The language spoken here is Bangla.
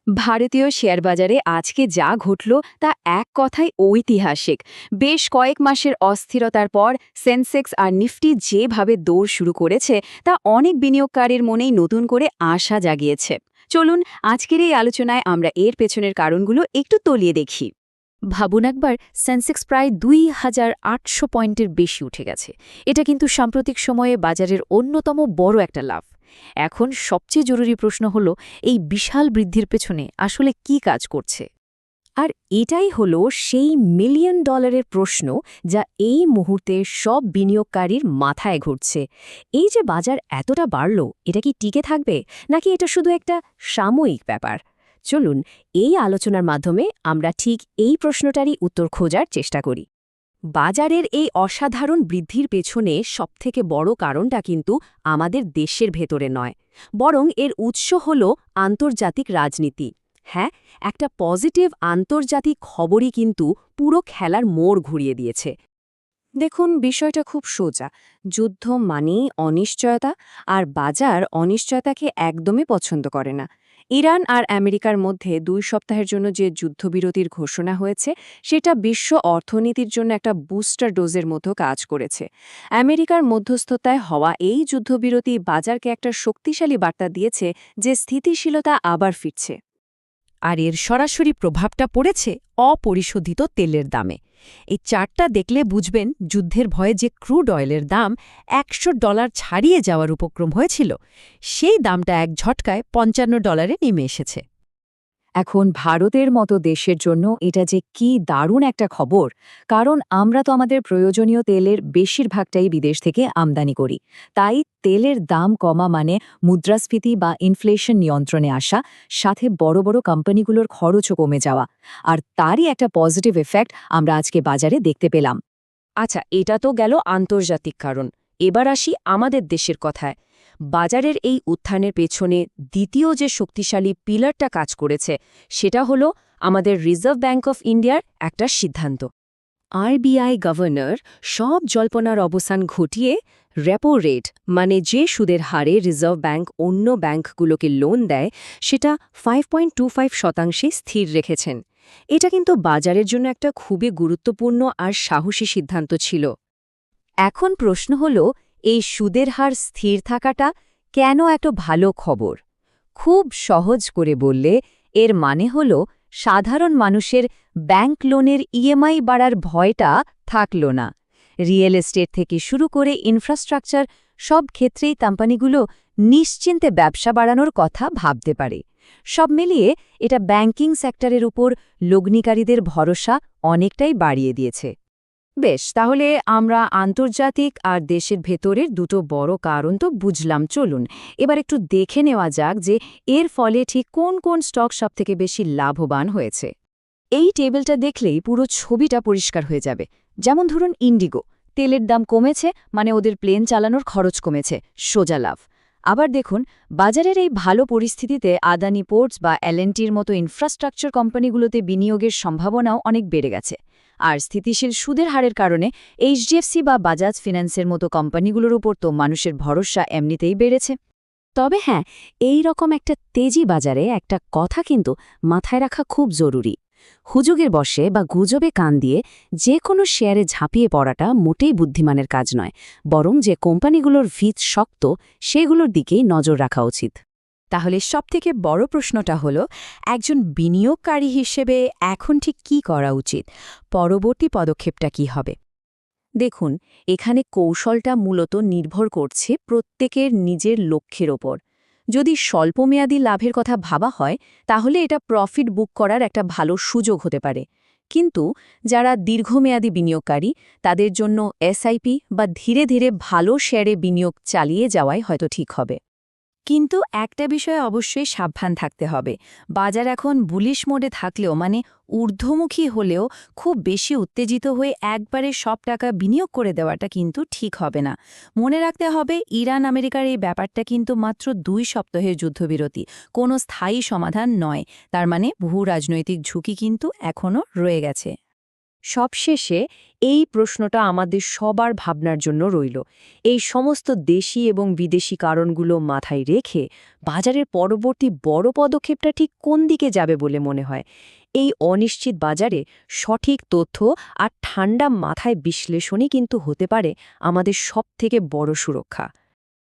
ভারতীয় শেয়ার বাজারে আজকে যা ঘটল তা এক কথায় ঐতিহাসিক। বেশ কয়েক মাসের অস্থিরতার পর সেন্সেক্স আর নিফটি যেভাবে দৌড় শুরু করেছে তা অনেক বিনিয়োগকারীর মনেই নতুন করে আশা জাগিয়েছে। চলুন আজকের এই আলোচনায় আমরা এর পেছনের কারণগুলো একটু তলিয়ে দেখি। ভাবুন একবার, সেন্সেক্স প্রায় ২,৮০০ পয়েন্টের বেশি উঠে গেছে। এটা কিন্তু সাম্প্রতিক সময়ে বাজারের অন্যতম বড় একটা লাভ। এখন সবচেয়ে জরুরি প্রশ্ন হল, এই বিশাল বৃদ্ধির পেছনে আসলে কি কাজ করছে? আর এটাই হলো সেই মিলিয়ন ডলারের প্রশ্ন যা এই মুহূর্তে সব বিনিয়োগকারীর মাথায় ঘুরছে। এই যে বাজার এতটা বাড়ল, এটা কি টিকে থাকবে, নাকি এটা শুধু একটা সাময়িক ব্যাপার? চলুন এই আলোচনার মাধ্যমে আমরা ঠিক এই প্রশ্নটারই উত্তর খোঁজার চেষ্টা করি। বাজারের এই অসাধারণ বৃদ্ধির পেছনে সবথেকে বড় কারণটা কিন্তু আমাদের দেশের ভেতরে নয়, বরং এর উৎস হল আন্তর্জাতিক রাজনীতি। হ্যাঁ, একটা পজিটিভ আন্তর্জাতিক খবরই কিন্তু পুরো খেলার মোড় ঘুরিয়ে দিয়েছে। দেখুন, বিষয়টা খুব সোজা। যুদ্ধ মানেই অনিশ্চয়তা, আর বাজার অনিশ্চয়তাকে একদমই পছন্দ করে না। ইরান আর আমেরিকার মধ্যে ২ সপ্তাহের জন্য যে যুদ্ধবিরতির ঘোষণা হয়েছে, সেটা বিশ্ব অর্থনীতির জন্য একটা বুস্টার ডোজের মতো কাজ করেছে। আমেরিকার মধ্যস্থতায় হওয়া এই যুদ্ধবিরতি বাজারকে একটা শক্তিশালী বার্তা দিয়েছে যে স্থিতিশীলতা আবার ফিরছে। আর এর সরাসরি প্রভাবটা পড়েছে অপরিশোধিত তেলের দামে। এই চার্টটা দেখলে বুঝবেন, যুদ্ধের ভয়ে যে ক্রুড অয়েলের দাম $১০০ ছাড়িয়ে যাওয়ার উপক্রম হয়েছিল, সেই দামটা এক ঝটকায় $৫৫ নেমে এসেছে। এখন ভারতের মতো দেশের জন্য এটা যে কি দারুণ একটা খবর, কারণ আমরা তো আমাদের প্রয়োজনীয় তেলের বেশিরভাগটাই বিদেশ থেকে আমদানি করি। তাই তেলের দাম কমা মানে মুদ্রাস্ফীতি বা ইনফ্লেশন নিয়ন্ত্রণে আসা, সাথে বড় বড় কোম্পানিগুলোর খরচও কমে যাওয়া। আর তারই একটা পজিটিভ এফেক্ট আমরা আজকে বাজারে দেখতে পেলাম। আচ্ছা, এটা তো গেল আন্তর্জাতিক কারণ। এবার আসি আমাদের দেশের কথায়। বাজারের এই উত্থানের পেছনে দ্বিতীয় যে শক্তিশালী পিলারটা কাজ করেছে, সেটা হলো আমাদের রিজার্ভ ব্যাঙ্ক অফ ইন্ডিয়ার একটা সিদ্ধান্ত। আরবিআই গভর্নর সব জল্পনার অবসান ঘটিয়ে রেপো রেট, মানে যে সুদের হারে রিজার্ভ ব্যাঙ্ক অন্য ব্যাঙ্কগুলোকে লোন দেয়, সেটা 5.25% স্থির রেখেছেন। এটা কিন্তু বাজারের জন্য একটা খুবই গুরুত্বপূর্ণ আর সাহসী সিদ্ধান্ত ছিল। এখন প্রশ্ন হল, এই সুদের হার স্থির থাকাটা কেন এত ভালো খবর? খুব সহজ করে বললে, এর মানে হল সাধারণ মানুষের ব্যাংক লোনের ইএমআই বাড়ার ভয়টা থাকল না। রিয়েল এস্টেট থেকে শুরু করে ইনফ্রাস্ট্রাকচার, সব ক্ষেত্রেই কোম্পানিগুলো নিশ্চিন্তে ব্যবসা বাড়ানোর কথা ভাবতে পারে। সব মিলিয়ে এটা ব্যাংকিং সেক্টরের উপর লগ্নিকারীদের ভরসা অনেকটাই বাড়িয়ে দিয়েছে। বেশ, তাহলে আমরা আন্তর্জাতিক আর দেশের ভেতরের দুটো বড় কারণ তো বুঝলাম। চলুন এবার একটু দেখে নেওয়া যাক যে এর ফলে ঠিক কোন কোন স্টক সবথেকে বেশি লাভবান হয়েছে। এই টেবিলটা দেখলেই পুরো ছবিটা পরিষ্কার হয়ে যাবে। যেমন ধরুন ইন্ডিগো, তেলের দাম কমেছে মানে ওদের প্লেন চালানোর খরচ কমেছে, সোজা লাভ। আবার দেখুন, বাজারের এই ভালো পরিস্থিতিতে আদানি পোর্টস বা এলএনটির মতো ইনফ্রাস্ট্রাকচার কোম্পানিগুলোতে বিনিয়োগের সম্ভাবনাও অনেক বেড়ে গেছে। আর স্থিতিশীল সুদের হারের কারণে এইচডিএফসি বা বাজাজ ফিন্যান্সের মতো কোম্পানিগুলোর উপর তো মানুষের ভরসা এমনিতেই বেড়েছে। তবে হ্যাঁ, এই রকম একটা তেজি বাজারে একটা কথা কিন্তু মাথায় রাখা খুব জরুরি। হুজুগের বশে বা গুজবে কান দিয়ে যে কোনো শেয়ারে ঝাঁপিয়ে পড়াটা মোটেই বুদ্ধিমানের কাজ নয়, বরং যে কোম্পানিগুলোর ভিত শক্ত সেগুলোর দিকেই নজর রাখা উচিত। তাহলে সবথেকে বড় প্রশ্নটা হলো, একজন বিনিয়োগকারী হিসেবে এখন ঠিক কী করা উচিত? পরবর্তী পদক্ষেপটা কী হবে? দেখুন, এখানে কৌশলটা মূলত নির্ভর করছে প্রত্যেকের নিজের লক্ষ্যের ওপর। যদি স্বল্পমেয়াদী লাভের কথা ভাবা হয়, তাহলে এটা প্রফিট বুক করার একটা ভালো সুযোগ হতে পারে। কিন্তু যারা দীর্ঘমেয়াদী বিনিয়োগকারী, তাদের জন্য এসআইপি বা ধীরে ধীরে ভালো শেয়ারে বিনিয়োগ চালিয়ে যাওয়াই হয়তো ঠিক হবে। কিন্তু একটা বিষয়ে অবশ্যই সাবধান থাকতে হবে। বাজার এখন বুলিশ মোডে থাকলেও, মানে ঊর্ধ্বমুখী হলেও, খুব বেশি উত্তেজিত হয়ে একবারে সব টাকা বিনিয়োগ করে দেওয়াটা কিন্তু ঠিক হবে না। মনে রাখতে হবে, ইরান আমেরিকার এই ব্যাপারটা কিন্তু মাত্র ২ সপ্তাহের যুদ্ধবিরতি, কোনো স্থায়ী সমাধান নয়। তার মানে ভূ রাজনৈতিক ঝুঁকি কিন্তু এখনও রয়ে গেছে। সবশেষে এই প্রশ্নটা আমাদের সবার ভাবনার জন্য রইল। এই সমস্ত দেশি এবং বিদেশি কারণগুলো মাথায় রেখে বাজারের পরবর্তী বড় পদক্ষেপটা ঠিক কোন দিকে যাবে বলে মনে হয়? এই অনিশ্চিত বাজারে সঠিক তথ্য আর ঠান্ডা মাথায় বিশ্লেষণই কিন্তু হতে পারে আমাদের সবথেকে বড় সুরক্ষা।